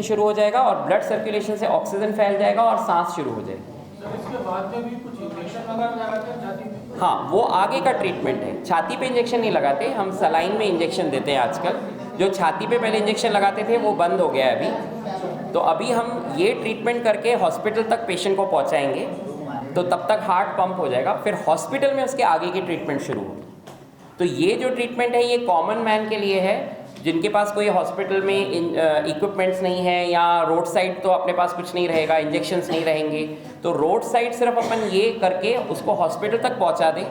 शुरू हो जाएगा और ब्लड सर्कुलेशन से ऑक्सीजन फैल जाएगा और सांस शुरू हो जाएगी। सर इसके बाद में भी कुछ इंजेक्शन लगाते हैं छाती में? हाँ, वो आगे का ट्रीटमेंट है। छाती पे इंजेक्शन नहीं लगाते, हम सलाइन में इंजेक्शन देते हैं आजकल। जो छाती पे पहले इंजेक्शन लगाते थे वो बंद हो गया है अभी। तो अभी हम ये ट्रीटमेंट करके हॉस्पिटल तक पेशेंट को पहुँचाएंगे, तो तब तक हार्ट पंप हो जाएगा, फिर हॉस्पिटल में उसके आगे की ट्रीटमेंट शुरू होगी। तो ये जो ट्रीटमेंट है ये कॉमन मैन के लिए है, जिनके पास कोई हॉस्पिटल में इक्विपमेंट्स नहीं है, या रोड साइड तो अपने पास कुछ नहीं रहेगा, इंजेक्शंस नहीं रहेंगे, तो रोड साइड सिर्फ अपन ये करके उसको हॉस्पिटल तक पहुंचा दें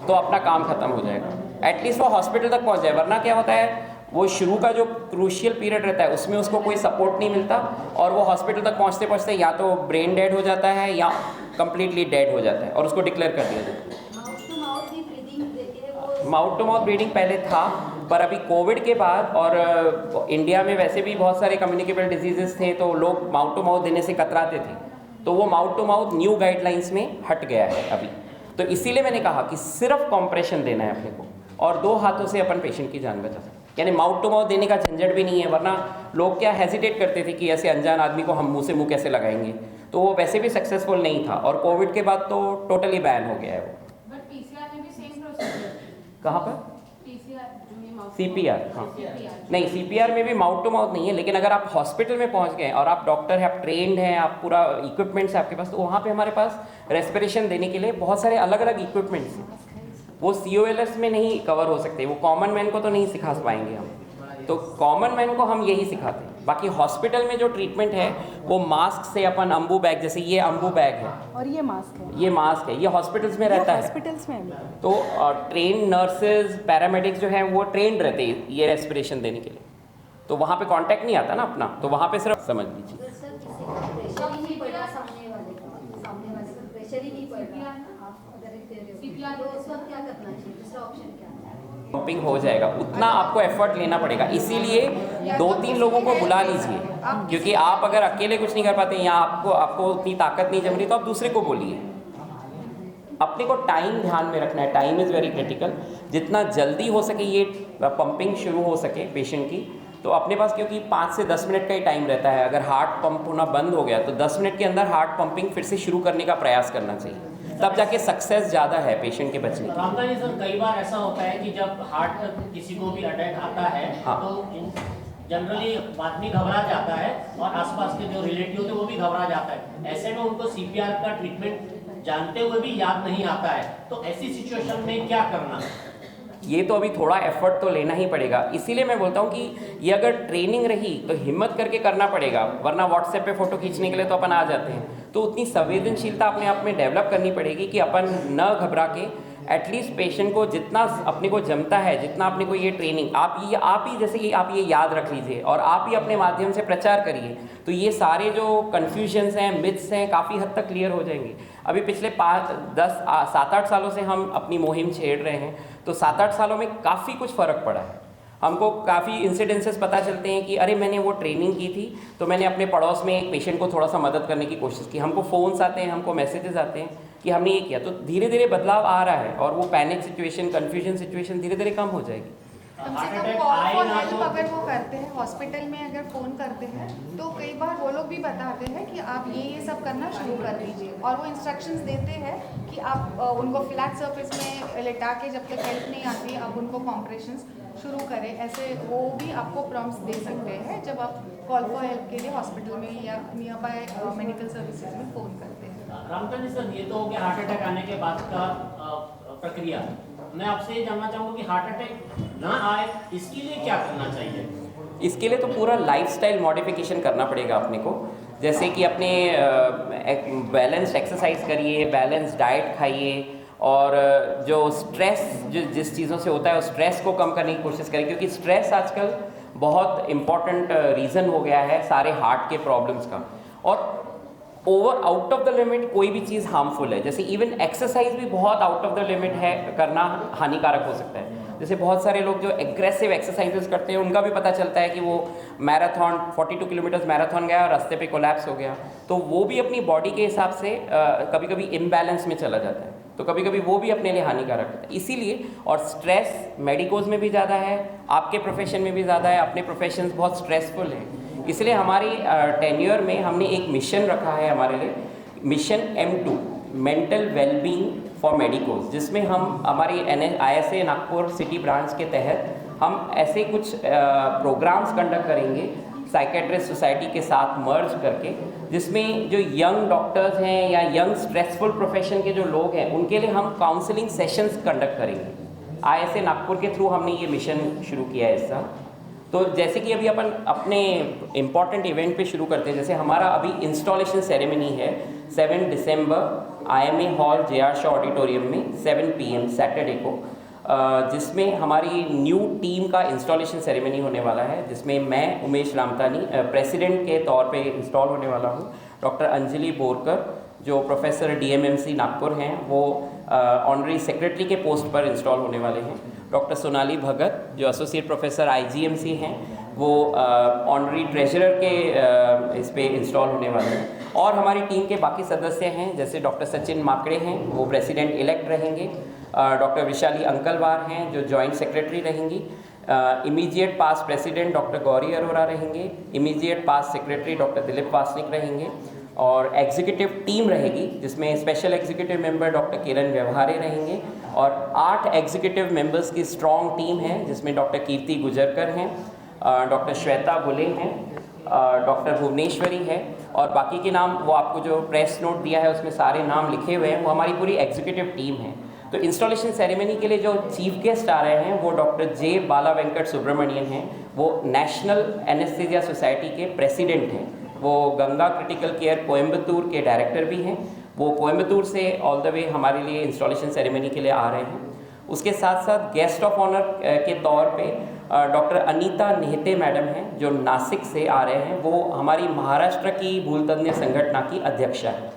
तो अपना काम खत्म हो जाएगा। एटलीस्ट वो हॉस्पिटल तक पहुंच जाए, वरना क्या होता है वो शुरू का जो क्रूशियल पीरियड रहता है उसमें उसको कोई सपोर्ट नहीं मिलता, और वो हॉस्पिटल तक पहुँचते पहुँचते या तो ब्रेन डेड हो जाता है या कम्प्लीटली डेड हो जाता है और उसको डिक्लेयर कर दिया जाता है। माउथ टू माउथ ब्रीडिंग पहले था, पर अभी कोविड के बाद और इंडिया में वैसे भी बहुत सारे कम्युनिकेबल डिजीजेस थे, तो लोग माउथ टू माउथ देने से कतराते थे, तो वो mouth to mouth new guidelines में हट गया है अभी। तो इसीलिए मैंने कहा कि सिर्फ कॉम्प्रेशन देना है अपने को, और 2 हाथों से अपन पेशेंट की जान बचा सकते, यानी माउथ टू माउथ देने का झंझट भी नहीं है। वरना लोग क्या हेजिटेट करते थे कि ऐसे अनजान आदमी को हम मुँह से मुँह कैसे लगाएंगे, तो वो वैसे भी सक्सेसफुल नहीं था, और कोविड के बाद तो टोटली बैन हो गया है वो। कहाँ पर? CPR, हाँ नहीं, CPR में भी माउथ टू माउथ नहीं है, लेकिन अगर आप हॉस्पिटल में पहुंच गए और आप डॉक्टर हैं, आप ट्रेंड हैं, आप पूरा इक्विपमेंट्स है आपके पास, तो वहाँ पे हमारे पास रेस्पिरेशन देने के लिए बहुत सारे अलग अलग इक्विपमेंट्स हैं। वो COLS में नहीं कवर हो सकते, वो कॉमन मैन को तो नहीं सिखा पाएंगे हम, तो कॉमन मैन को हम यही सिखाते हैं। बाकी हॉस्पिटल में जो ट्रीटमेंट है वो मास्क से, अपन अम्बू बैग, जैसे ये अम्बू बैग है और ये मास्क है, ये मास्क है, ये हॉस्पिटल्स में रहता है। हॉस्पिटल्स में तो ट्रेन नर्सेज पैरामेडिक्स जो हैं वो ट्रेंड रहते हैं ये रेस्पिरेशन देने के लिए, तो वहाँ पे कांटेक्ट नहीं आता ना अपना, तो वहाँ पे सिर्फ समझ लीजिए। पंपिंग हो जाएगा, उतना आपको एफर्ट लेना पड़ेगा, इसीलिए 2-3 लोगों को बुला लीजिए, क्योंकि आप अगर अकेले कुछ नहीं कर पाते या आपको उतनी ताकत नहीं जम रही, तो आप दूसरे को बोलिए। अपने को टाइम ध्यान में रखना है, टाइम इज़ वेरी क्रिटिकल। जितना जल्दी हो सके ये पंपिंग शुरू हो सके पेशेंट की, तो अपने पास क्योंकि 5 से 10 मिनट का ही टाइम रहता है, अगर हार्ट पंप होना बंद हो गया तो 10 मिनट के अंदर हार्ट पंपिंग फिर से शुरू करने का प्रयास करना चाहिए, तब जाके सक्सेस ज़्यादा है पेशेंट के बचने की। रामदास जी सर, कई बार ऐसा होता है कि जब हार्ट किसी को भी अटैक आता है, हाँ। तो जनरली आदमी घबरा जाता है और आसपास के जो रिलेटिव होते हैं वो भी घबरा जाता है। ऐसे में उनको CPR का ट्रीटमेंट जानते हुए भी याद नहीं आता है, तो ऐसी सिचुएशन में क्या करना? ये तो अभी थोड़ा एफर्ट तो लेना ही पड़ेगा, इसीलिए मैं बोलता हूँ कि ये अगर ट्रेनिंग रही तो हिम्मत करके करना पड़ेगा, वरना व्हाट्सएप पे फ़ोटो खींचने के लिए तो अपन आ जाते हैं। तो उतनी संवेदनशीलता अपने आप में डेवलप करनी पड़ेगी कि अपन न घबरा के एटलीस्ट पेशेंट को जितना अपने को जमता है, जितना अपने को ये ट्रेनिंग आप ही जैसे कि आप ये याद रख लीजिए और आप ही अपने माध्यम से प्रचार करिए, तो ये सारे जो कन्फ्यूजन्स हैं, मिथ्स हैं, काफ़ी हद तक क्लियर हो जाएंगे। अभी पिछले 7-8 सालों से हम अपनी मुहिम छेड़ रहे हैं, तो 7-8 सालों में काफ़ी कुछ फ़र्क पड़ा है। हमको काफ़ी इंसिडेंसेस पता चलते हैं कि अरे मैंने वो ट्रेनिंग की थी, तो मैंने अपने पड़ोस में एक पेशेंट को थोड़ा सा मदद करने की कोशिश की, हमको फ़ोन्स आते हैं, हमको मैसेजेस आते हैं कि हमने ये किया, तो धीरे धीरे बदलाव आ रहा है और वो पैनिक सिचुएशन, कन्फ्यूजन सिचुएशन धीरे धीरे कम हो जाएगी। कम से कम कॉल फॉर हेल्प अगर वो करते हैं, हॉस्पिटल में अगर फ़ोन करते हैं, तो कई बार वो लोग भी बताते हैं कि आप ये सब करना शुरू कर दीजिए, और वो इंस्ट्रक्शंस देते हैं कि आप उनको फ्लैट सरफेस में लेटा के जब तक हेल्प नहीं आती आप उनको कॉम्प्रेशंस शुरू करें। ऐसे वो भी आपको प्रॉम्प्ट्स दे सकते हैं जब आप कॉल फॉर हेल्प के लिए हॉस्पिटल में या नियर बाय मेडिकल सर्विसेज में फ़ोन करते हैं। रामदास जी सर, ये तो हो गया हार्ट अटैक आने के बाद का प्रक्रिया। मैं आपसे ये जानना चाहूँगा कि हार्ट अटैक ना आए इसके लिए क्या करना चाहिए? इसके लिए तो पूरा लाइफस्टाइल मॉडिफिकेशन करना पड़ेगा अपने को, जैसे कि अपने बैलेंस्ड एक्सरसाइज करिए, बैलेंस डाइट खाइए, और जो स्ट्रेस जिस चीज़ों से होता है उस स्ट्रेस को कम करने की कोशिश करें, क्योंकि स्ट्रेस आजकल बहुत इम्पॉर्टेंट रीज़न हो गया है सारे हार्ट के प्रॉब्लम्स का। और over out of the limit कोई भी चीज़ हार्मफुल है, जैसे इवन एक्सरसाइज भी बहुत आउट ऑफ द लिमिट है, करना हानिकारक हो सकता है। जैसे बहुत सारे लोग जो एग्रेसिव एक्सरसाइजेस करते हैं उनका भी पता चलता है कि वो मैराथन 42 किलोमीटर्स मैराथन गया और रास्ते पे कोलैप्स हो गया, तो वो भी अपनी बॉडी के हिसाब से कभी कभी इम्बैलेंस में चला जाता है, तो कभी कभी वो भी अपने लिए हानिकारक होता है। इसीलिए, और स्ट्रेस मेडिकोज में भी ज़्यादा है, आपके प्रोफेशन में भी ज़्यादा है, अपने प्रोफेशंस बहुत स्ट्रेसफुल हैं, इसलिए हमारी टेन्योर में हमने एक मिशन रखा है हमारे लिए, mission M2 mental wellbeing for medicos, जिसमें हम हमारी ISA नागपुर सिटी ब्रांच के तहत हम ऐसे कुछ प्रोग्राम्स कंडक्ट करेंगे साइकेट्रिस्ट सोसाइटी के साथ मर्ज करके, जिसमें जो यंग डॉक्टर्स हैं या यंग स्ट्रेसफुल प्रोफेशन के जो लोग हैं उनके लिए हम काउंसलिंग सेशंस कंडक्ट करेंगे। ISA नागपुर के थ्रू हमने ये मिशन शुरू किया है इस साल। तो जैसे कि अभी अपन अपने इम्पॉर्टेंट इवेंट पे शुरू करते हैं, जैसे हमारा अभी इंस्टॉलेशन सेरेमनी है 7 दिसंबर IMA hall JR Shaw auditorium में 7 PM सैटरडे को, जिसमें हमारी न्यू टीम का इंस्टॉलेशन सेरेमनी होने वाला है, जिसमें मैं उमेश रामतानी प्रेसिडेंट के तौर पे इंस्टॉल होने वाला हूँ। डॉक्टर अंजलि बोरकर जो प्रोफेसर DMMC नागपुर हैं वो ऑनरी सेक्रेटरी के पोस्ट पर इंस्टॉल होने वाले हैं। डॉक्टर सोनाली भगत जो एसोसिएट प्रोफेसर IGMC हैं वो ऑनरी ट्रेजरर के इस पे इंस्टॉल होने वाले हैं। और हमारी टीम के बाकी सदस्य हैं, जैसे डॉक्टर सचिन माकड़े हैं वो प्रेसिडेंट इलेक्ट रहेंगे, डॉक्टर विशाली अंकलवार हैं जो जॉइंट सेक्रेटरी रहेंगी, इमीडिएट पास प्रेसिडेंट डॉक्टर गौरी अरोरा रहेंगे, इमीडिएट पास सेक्रेटरी डॉक्टर दिलीप वासनिक रहेंगे, और एग्जीक्यूटिव टीम रहेगी जिसमें स्पेशल एग्जीक्यूटिव मेंबर डॉक्टर किरण व्यवहारे रहेंगे, और 8 एग्जीक्यूटिव मेंबर्स की स्ट्रॉन्ग टीम है जिसमें डॉक्टर कीर्ति गुजरकर हैं, डॉक्टर श्वेता बुले हैं, डॉक्टर भुवनेश्वरी है, और बाकी के नाम वो आपको जो प्रेस नोट दिया है उसमें सारे नाम लिखे हुए हैं, वो हमारी पूरी एग्जीक्यूटिव टीम है। तो इंस्टॉलेशन सेरेमनी के लिए जो चीफ गेस्ट आ रहे हैं वो डॉक्टर जे बाला वेंकट सुब्रमण्यन हैं, वो नेशनल एनेस्थीसिया सोसाइटी के प्रेसिडेंट हैं, वो गंगा क्रिटिकल केयर कोयम्बतूर के डायरेक्टर भी हैं, वो कोयम्बतूर से ऑल द वे हमारे लिए इंस्टॉलेशन सेरेमनी के लिए आ रहे हैं। उसके साथ साथ गेस्ट ऑफ ऑनर के तौर पे डॉक्टर अनीता नेहते मैडम हैं जो नासिक से आ रहे हैं, वो हमारी महाराष्ट्र की भूलतज्ञ संगठना की अध्यक्षा है,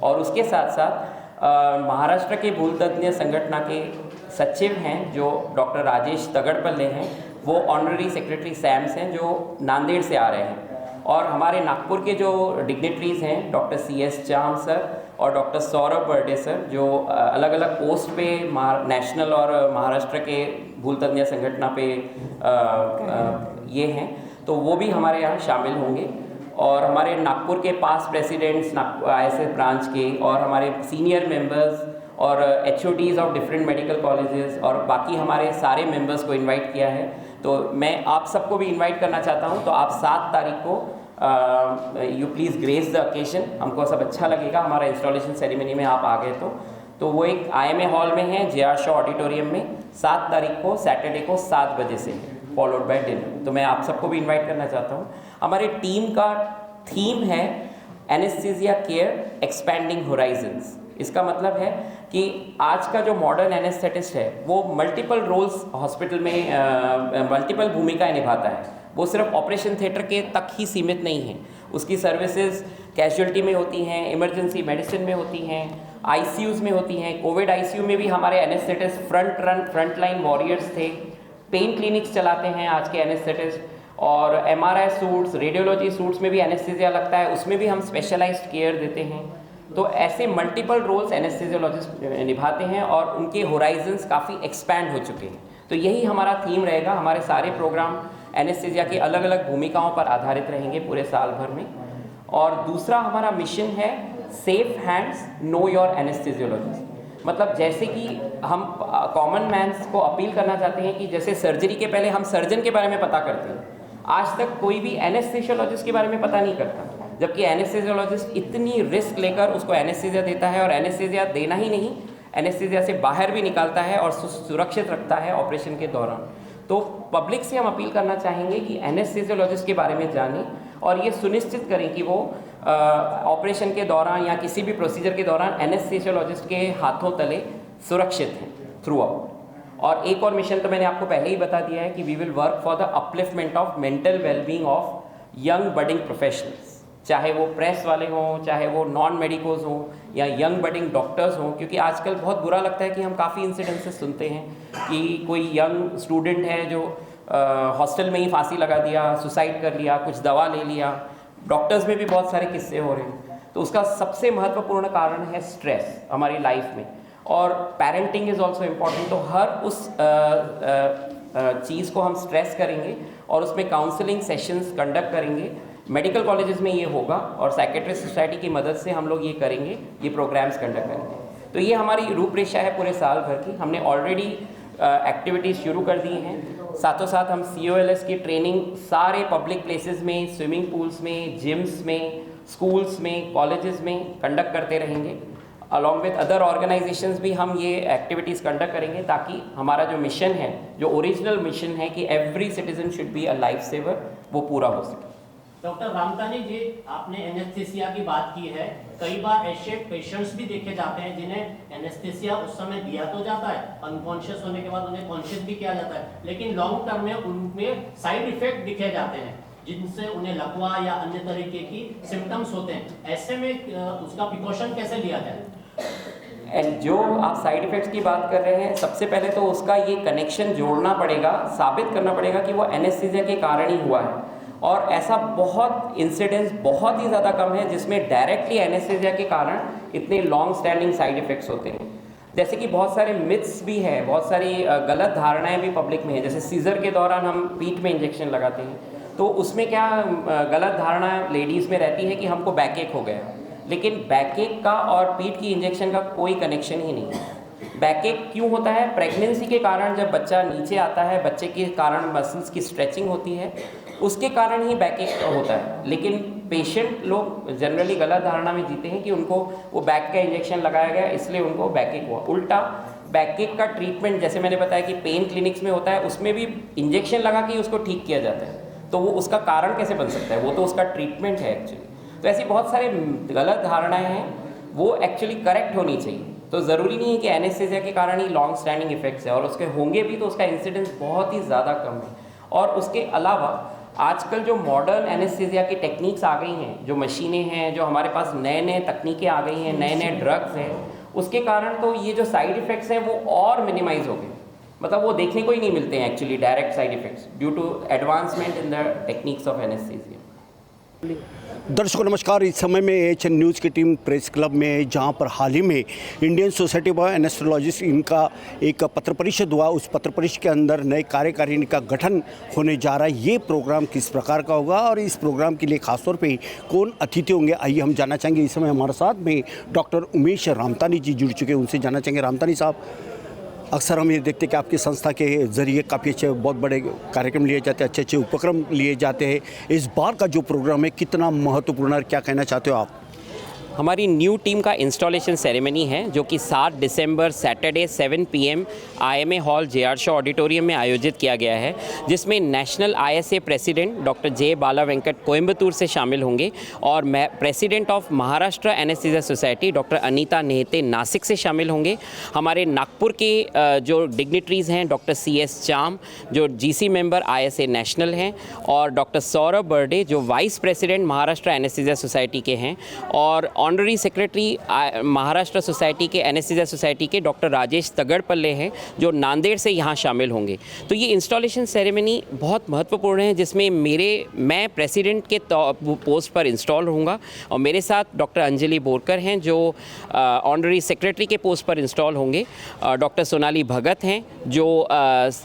और उसके साथ साथ महाराष्ट्र के भूलतज्ञ संगठना के सचिव हैं जो डॉक्टर राजेश तगड़पल्ले हैं, वो ऑनररी सेक्रेटरी सैम्स हैं जो नांदेड़ से आ रहे हैं, और हमारे नागपुर के जो डिग्नेटरीज हैं डॉक्टर CS चाम सर और डॉक्टर सौरभ बर्डे सर जो अलग अलग पोस्ट पे नेशनल और महाराष्ट्र के भूलतज्ञ संगठना पे ये हैं, तो वो भी हमारे यहाँ शामिल होंगे। और हमारे नागपुर के पास प्रेसिडेंट्स ISA ब्रांच के और हमारे सीनियर मेंबर्स और HODs of different medical colleges और बाकी हमारे सारे मेंबर्स को इनवाइट किया है। तो मैं आप सबको भी इनवाइट करना चाहता हूँ, तो आप 7 तारीख को you please grace the occasion, हमको सब अच्छा लगेगा हमारा इंस्टॉलेशन सेरेमनी में आप आ गए तो वो एक IMA हॉल में है JR शॉ ऑडिटोरियम में 7 तारीख को सैटरडे को 7 बजे से फॉलोड बाय डिनर। तो मैं आप सबको भी इनवाइट करना चाहता हूँ। हमारी टीम का थीम है एनेस्थीसिया केयर एक्सपैंडिंग होराइजन्स। इसका मतलब है कि आज का जो मॉडर्न एनेस्थेटिस्ट है वो मल्टीपल रोल्स हॉस्पिटल में मल्टीपल भूमिकाएं निभाता है, वो सिर्फ ऑपरेशन थिएटर के तक ही सीमित नहीं है, उसकी सर्विसेज कैजुअलिटी में होती हैं, इमरजेंसी मेडिसिन में होती हैं, ICUs में होती हैं। कोविड ICU में भी हमारे एनेस्थेटिस्ट फ्रंट लाइन वॉरियर्स थे, पेन क्लिनिक्स चलाते हैं आज के एनेस्थेटिस्ट, और MRI सूट्स, रेडियोलॉजी सूट्स में भी एनेस्थीसिया लगता है, उसमें भी हम स्पेशलाइज्ड केयर देते हैं। तो ऐसे मल्टीपल रोल्स एनेस्थीसियोलॉजिस्ट निभाते हैं और उनके होराइजन्स काफ़ी एक्सपैंड हो चुके हैं। तो यही हमारा थीम रहेगा, हमारे सारे प्रोग्राम एनेस्थीसिया की अलग अलग भूमिकाओं पर आधारित रहेंगे पूरे साल भर में। और दूसरा हमारा मिशन है safe hands know your anaesthesiologist. मतलब जैसे कि हम कॉमन मैन्स को अपील करना चाहते हैं कि जैसे सर्जरी के पहले हम सर्जन के बारे में पता करते हैं, आज तक कोई भी एनेस्थीसियोलॉजिस्ट के बारे में पता नहीं करता, जबकि एनेस्थीसियोलॉजिस्ट इतनी रिस्क लेकर उसको एनेस्थीसिया देता है, और एनेस्थीसिया देना ही नहीं, एनेस्थीसिया से बाहर भी निकालता है और सुरक्षित रखता है ऑपरेशन के दौरान। तो पब्लिक से हम अपील करना चाहेंगे कि एनेस्थीसियोलॉजिस्ट के बारे में जानें और ये सुनिश्चित करें कि वो ऑपरेशन के दौरान या किसी भी प्रोसीजर के दौरान एनेस्थीसियोलॉजिस्ट के हाथों तले सुरक्षित हैं थ्रू आउट। और एक और मिशन तो मैंने आपको पहले ही बता दिया है कि we will work for the upliftment of mental wellbeing of young budding professionals, चाहे वो प्रेस वाले हों, चाहे वो नॉन मेडिकोज हों या यंग बडिंग डॉक्टर्स हों। क्योंकि आजकल बहुत बुरा लगता है कि हम काफ़ी इंसिडेंसेस सुनते हैं कि कोई यंग स्टूडेंट है जो हॉस्टल में ही फांसी लगा दिया, सुसाइड कर लिया, कुछ दवा ले लिया। डॉक्टर्स में भी बहुत सारे किस्से हो रहे हैं। तो उसका सबसे महत्वपूर्ण कारण है स्ट्रेस हमारी लाइफ में, और पेरेंटिंग इज़ ऑल्सो इम्पॉर्टेंट। तो हर उस चीज़ को हम स्ट्रेस करेंगे और उसमें काउंसलिंग सेशंस कंडक्ट करेंगे मेडिकल कॉलेजेस में ये होगा और साइकेट्रिस्ट सोसाइटी की मदद से हम लोग ये करेंगे, ये प्रोग्राम्स कंडक्ट करेंगे। तो ये हमारी रूपरेखा है पूरे साल भर की। हमने ऑलरेडी एक्टिविटीज़ शुरू कर दी हैं। साथों साथ हम COLS की ट्रेनिंग सारे पब्लिक प्लेसेस में, स्विमिंग पूल्स में, जिम्स में, स्कूल्स में, कॉलेजेस में कंडक्ट करते रहेंगे। अलॉन्ग विद अदर ऑर्गेनाइजेशंस भी हम ये एक्टिविटीज़ कंडक्ट करेंगे ताकि हमारा जो मिशन है, जो ओरिजिनल मिशन है कि every citizen should be a life saver, वो पूरा हो सके। डॉक्टर रामतानी जी, आपने एनेस्थीसिया की बात की है। कई बार ऐसे पेशेंट्स भी देखे जाते हैं जिन्हें एनेस्थीसिया उस समय दिया तो जाता है, अनकॉन्शियस होने के बाद उन्हें कॉन्शियस भी किया जाता है, लेकिन लॉन्ग टर्म में उनमें साइड इफेक्ट दिखे जाते हैं जिनसे उन्हें लकवा या अन्य तरीके की सिम्टम्स होते हैं। ऐसे में उसका प्रिकॉशन कैसे लिया जाए? एंड जो आप साइड इफ़ेक्ट्स की बात कर रहे हैं, सबसे पहले तो उसका ये कनेक्शन जोड़ना पड़ेगा, साबित करना पड़ेगा कि वो एनेस्थीसिया के कारण ही हुआ है। और ऐसा बहुत इंसिडेंस बहुत ही ज़्यादा कम है जिसमें डायरेक्टली एनेस्थीसिया के कारण इतने लॉन्ग स्टैंडिंग साइड इफ़ेक्ट्स होते हैं। जैसे कि बहुत सारे मिथ्स भी हैं, बहुत सारी गलत धारणाएं भी पब्लिक में हैं। जैसे सीज़र के दौरान हम पीठ में इंजेक्शन लगाते हैं, तो उसमें क्या गलत धारणा लेडीज़ में रहती है कि हमको बैकएक हो गया, लेकिन बैकएक का और पीठ की इंजेक्शन का कोई कनेक्शन ही नहीं है। बैकएक क्यों होता है? प्रेगनेंसी के कारण जब बच्चा नीचे आता है, बच्चे के कारण मसल्स की स्ट्रेचिंग होती है, उसके कारण ही बैकएक होता है। लेकिन पेशेंट लोग जनरली गलत धारणा में जीते हैं कि उनको वो बैक का इंजेक्शन लगाया गया इसलिए उनको बैकएक हुआ। उल्टा बैकएक का ट्रीटमेंट, जैसे मैंने बताया कि पेन क्लिनिक्स में होता है, उसमें भी इंजेक्शन लगा के उसको ठीक किया जाता है। तो वो उसका कारण कैसे बन सकता है? वो तो उसका ट्रीटमेंट है एक्चुअली। तो ऐसी बहुत सारे गलत धारणाएं हैं, वो एक्चुअली करेक्ट होनी चाहिए। तो ज़रूरी नहीं है कि एनेस्थीसिया के कारण ही लॉन्ग स्टैंडिंग इफेक्ट्स है, और उसके होंगे भी तो उसका इंसिडेंस बहुत ही ज़्यादा कम है। और उसके अलावा आजकल जो मॉडर्न एनेस्थीसिया की टेक्निक्स आ गई हैं, जो मशीनें हैं, जो हमारे पास नए नए तकनीकें आ गई हैं, नए नए ड्रग्स हैं, उसके कारण तो ये जो साइड इफ़ेक्ट्स हैं वो और मिनिमाइज हो गए। मतलब वो देखने को ही नहीं मिलते हैं actually direct side effects due to advancement in the techniques of anaesthesia. दर्शकों नमस्कार। इस समय में AHN न्यूज़ की टीम प्रेस क्लब में है, जहां पर हाल ही में इंडियन सोसाइटी ऑफ एनेस्थेसियोलॉजिस्ट इनका एक पत्र परिषद हुआ। उस पत्र परिषद के अंदर नए कार्यकारिणी का गठन होने जा रहा है। ये प्रोग्राम किस प्रकार का होगा और इस प्रोग्राम के लिए खासतौर पे कौन अतिथि होंगे, आइए हम जानना चाहेंगे। इस समय हमारे साथ में डॉक्टर उमेश रामतानी जी जुड़ चुके हैं, उनसे जानना चाहेंगे। रामतानी साहब, अक्सर हम ये देखते हैं कि आपकी संस्था के ज़रिए काफ़ी अच्छे बहुत बड़े कार्यक्रम लिए जाते हैं, अच्छे अच्छे उपक्रम लिए जाते हैं। इस बार का जो प्रोग्राम है कितना महत्वपूर्ण है, क्या कहना चाहते हो आप? हमारी न्यू टीम का इंस्टॉलेशन सेरेमनी है जो कि 7 दिसंबर Saturday 7 PM IMA hall JR Shaw auditorium में आयोजित किया गया है, जिसमें national ISA president doctor J Bala Venkat Coimbatore से शामिल होंगे और president of Maharashtra anaesthesia society doctor Anita Nehete Nashik से शामिल होंगे। हमारे नागपुर के जो डिग्निटरीज़ हैं डॉक्टर CS चाम जो GC मेंबर ISA नेशनल हैं, और डॉक्टर सौरभ बर्डे जो vice president Maharashtra anaesthesia society के हैं, और ऑनररी सेक्रेटरी महाराष्ट्र सोसाइटी के एनेस्थीसिया सोसाइटी के डॉक्टर राजेश तगड़पल्ले हैं जो नांदेड़ से यहाँ शामिल होंगे। तो ये इंस्टॉलेशन सेरेमनी बहुत महत्वपूर्ण है, जिसमें मैं प्रेसिडेंट के पोस्ट पर इंस्टॉल होऊंगा, और मेरे साथ डॉक्टर अंजलि बोरकर हैं जो ऑनररी सेक्रेटरी के पोस्ट पर इंस्टॉल होंगे, डॉक्टर सोनाली भगत हैं जो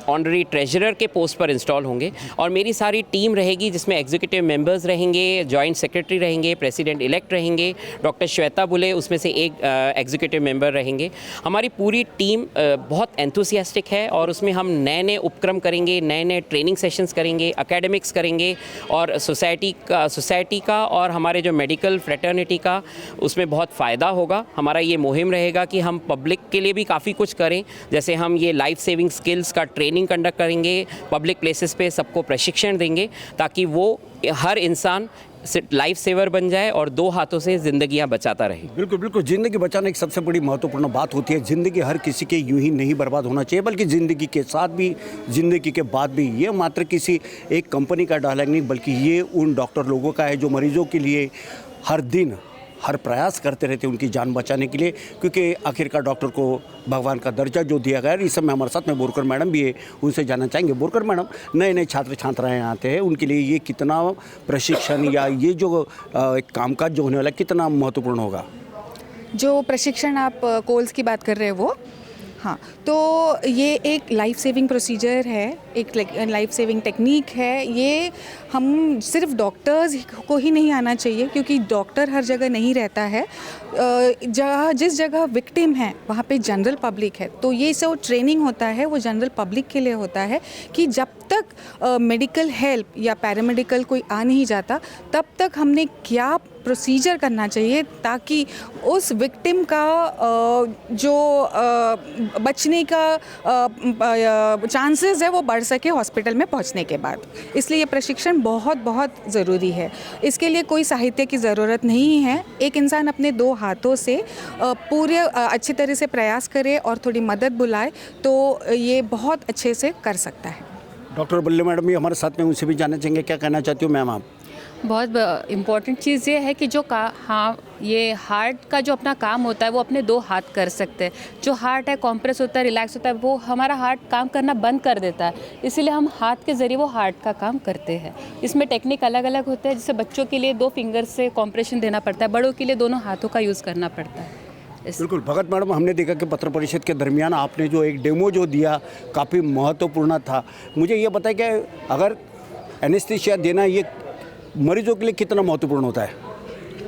ऑनररी ट्रेजरर के पोस्ट पर इंस्टॉल होंगे, और मेरी सारी टीम रहेगी जिसमें एग्जीक्यूटिव मेंबर्स रहेंगे, जॉइंट सेक्रेटरी रहेंगे, प्रेसिडेंट इलेक्ट रहेंगे, डॉक्टर श्वेता बुले उसमें से एक एग्जीक्यूटिव मेंबर रहेंगे। हमारी पूरी टीम बहुत एंथुसियास्टिक है और उसमें हम नए नए उपक्रम करेंगे, नए नए ट्रेनिंग सेशंस करेंगे, एकेडमिक्स करेंगे, और सोसाइटी का और हमारे जो मेडिकल फ्रेटर्निटी का उसमें बहुत फ़ायदा होगा। हमारा ये मुहिम रहेगा कि हम पब्लिक के लिए भी काफ़ी कुछ करें, जैसे हम ये लाइफ सेविंग स्किल्स का ट्रेनिंग कंडक्ट करेंगे, पब्लिक प्लेसेस पे सबको प्रशिक्षण देंगे ताकि वो हर इंसान लाइफ सेवर बन जाए और 2 हाथों से ज़िंदगियां बचाता रहे। बिल्कुल बिल्कुल, ज़िंदगी बचाना एक सबसे बड़ी महत्वपूर्ण बात होती है। ज़िंदगी हर किसी के यूं ही नहीं बर्बाद होना चाहिए, बल्कि ज़िंदगी के साथ भी, ज़िंदगी के बाद भी। ये मात्र किसी एक कंपनी का डायलॉग नहीं, बल्कि ये उन डॉक्टर लोगों का है जो मरीजों के लिए हर दिन हर प्रयास करते रहते हैं उनकी जान बचाने के लिए, क्योंकि आखिरकार डॉक्टर को भगवान का दर्जा जो दिया गया है। इस समय हमारे साथ में बोरकर मैडम भी है, उनसे जानना चाहेंगे। बोरकर मैडम, नए नए छात्र छात्राएँ आते हैं, उनके लिए ये कितना प्रशिक्षण या ये जो कामकाज जो होने वाला कितना महत्वपूर्ण होगा? जो प्रशिक्षण आप कोल्स की बात कर रहे हैं वो हाँ, तो ये एक लाइफ सेविंग प्रोसीजर है, एक लाइफ सेविंग टेक्निक है। ये हम सिर्फ डॉक्टर्स को ही नहीं आना चाहिए, क्योंकि डॉक्टर हर जगह नहीं रहता है। जिस जगह विक्टिम है वहाँ पे जनरल पब्लिक है, तो ये जो ट्रेनिंग होता है वो जनरल पब्लिक के लिए होता है कि जब तक मेडिकल हेल्प या पैरामेडिकल कोई आ नहीं जाता तब तक हमने क्या प्रोसीजर करना चाहिए ताकि उस विक्टिम का जो बचने का चांसेस है वो बढ़ सके हॉस्पिटल में पहुंचने के बाद। इसलिए ये प्रशिक्षण बहुत बहुत ज़रूरी है। इसके लिए कोई साहित्य की ज़रूरत नहीं है। एक इंसान अपने 2 हाथों से पूरे अच्छी तरह से प्रयास करे और थोड़ी मदद बुलाए तो ये बहुत अच्छे से कर सकता है। डॉक्टर बल्ले मैडम भी हमारे साथ में, उनसे भी जानना चाहेंगे, क्या कहना चाहती हो मैम आप? बहुत इम्पॉर्टेंट चीज़ ये है कि ये हार्ट का जो अपना काम होता है वो अपने 2 हाथ कर सकते हैं। जो हार्ट है कॉम्प्रेस होता है, रिलैक्स होता है, वो हमारा हार्ट काम करना बंद कर देता है, इसीलिए हम हाथ के ज़रिए वो हार्ट का काम करते हैं। इसमें टेक्निक अलग अलग होते हैं, जैसे बच्चों के लिए 2 फिंगर से कॉम्प्रेशन देना पड़ता है, बड़ों के लिए दोनों हाथों का यूज़ करना पड़ता है। बिल्कुल भगत मैडम, हमने देखा कि पत्र परिषद के दरमियान आपने जो एक डेमो जो दिया काफ़ी महत्वपूर्ण था। मुझे ये बताएं कि अगर एनेस्थीसिया देना ये मरीजों के लिए कितना महत्वपूर्ण होता है?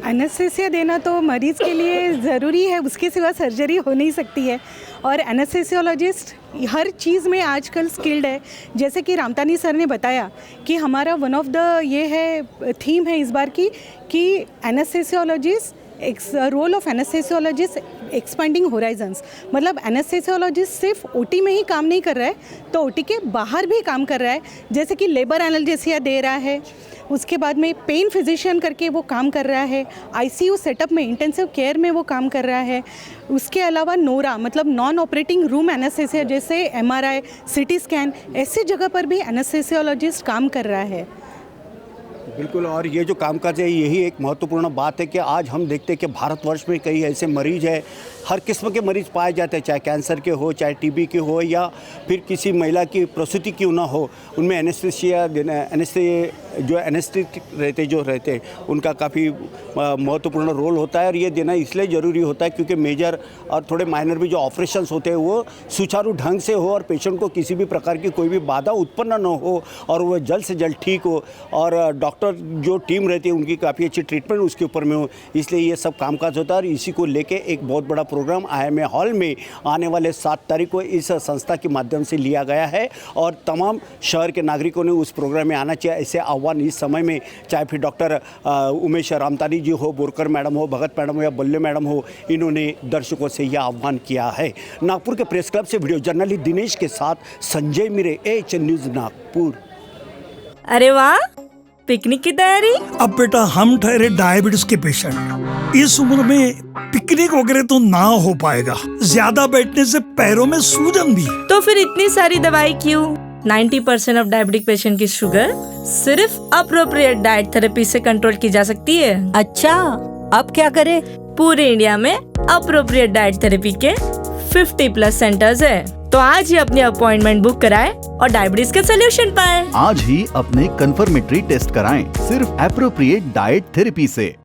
एनेस्थीसिया देना तो मरीज़ के लिए ज़रूरी है, उसके सिवा सर्जरी हो नहीं सकती है। और एनेस्थीसियोलॉजिस्ट हर चीज़ में आजकल स्किल्ड है। जैसे कि रामतानी सर ने बताया कि हमारा वन ऑफ द ये है थीम है इस बार की कि anaesthesiologist role of anaesthesiologist expanding horizons. मतलब एनेस्थीसियोलॉजिस्ट सिर्फ ओटी में ही काम नहीं कर रहा है, तो ओटी के बाहर भी काम कर रहा है। जैसे कि लेबर एनाल्जेसिया दे रहा है, उसके बाद में पेन फिजिशियन करके वो काम कर रहा है, आईसीयू सेटअप में इंटेंसिव केयर में वो काम कर रहा है। उसके अलावा नोरा मतलब नॉन ऑपरेटिंग रूम एनेस्थीसिया, जैसे एमआरआई, सीटी स्कैन, ऐसी जगह पर भी एनेस्थीसियोलॉजिस्ट काम कर रहा है। बिल्कुल, और ये जो कामकाज है यही एक महत्वपूर्ण बात है कि आज हम देखते हैं कि भारतवर्ष में कई ऐसे मरीज हैं, हर किस्म के मरीज पाए जाते हैं, चाहे कैंसर के हो, चाहे टीबी के हो, या फिर किसी महिला की प्रसूति क्यों ना हो, उनमें एनेस्थीसिया देना, जो एनेस्थेटिक रहते हैं उनका काफ़ी महत्वपूर्ण रोल होता है। और ये देना इसलिए ज़रूरी होता है क्योंकि मेजर और थोड़े माइनर भी जो ऑपरेशंस होते हैं वो सुचारू ढंग से हो और पेशेंट को किसी भी प्रकार की कोई भी बाधा उत्पन्न न हो और वो जल्द से जल्द ठीक हो, और डॉक्टर जो टीम रहती है उनकी काफ़ी अच्छी ट्रीटमेंट उसके ऊपर में हो। इसलिए ये सब कामकाज होता है और इसी को लेके एक बहुत बड़ा प्रोग्राम IMA हॉल में आने वाले 7 तारीख को इस संस्था के माध्यम से लिया गया है और तमाम शहर के नागरिकों ने उस प्रोग्राम में आना चाहिए। ऐसे आह्वान इस समय में चाहे फिर डॉक्टर उमेश रामतानी जी हो, बोरकर मैडम हो, भगत मैडम हो या बल्ले मैडम हो, इन्होंने दर्शकों से यह आह्वान किया है। नागपुर के प्रेस क्लब से वीडियो जर्नलिस्ट दिनेश के साथ संजय मिरे, HN न्यूज़ नागपुर। अरे वाह, पिकनिक की तैयारी? अब बेटा हम ठहरे डायबिटीज के पेशेंट, इस उम्र में पिकनिक वगैरह तो ना हो पाएगा, ज्यादा बैठने से पैरों में सूजन भी। तो फिर इतनी सारी दवाई क्यों? 90% ऑफ डायबिटिक पेशेंट की शुगर सिर्फ अप्रोप्रिएट डाइट थेरेपी से कंट्रोल की जा सकती है। अच्छा, अब क्या करें? पूरे इंडिया में अप्रोप्रिएट डाइट थेरेपी के 50+ सेंटर्स है, तो आज ही अपनी अपॉइंटमेंट बुक कराएं और डायबिटीज के सोल्यूशन पाएं। आज ही अपने कंफर्मेटरी टेस्ट कराएं सिर्फ एप्रोप्रिएट डाइट थेरेपी से।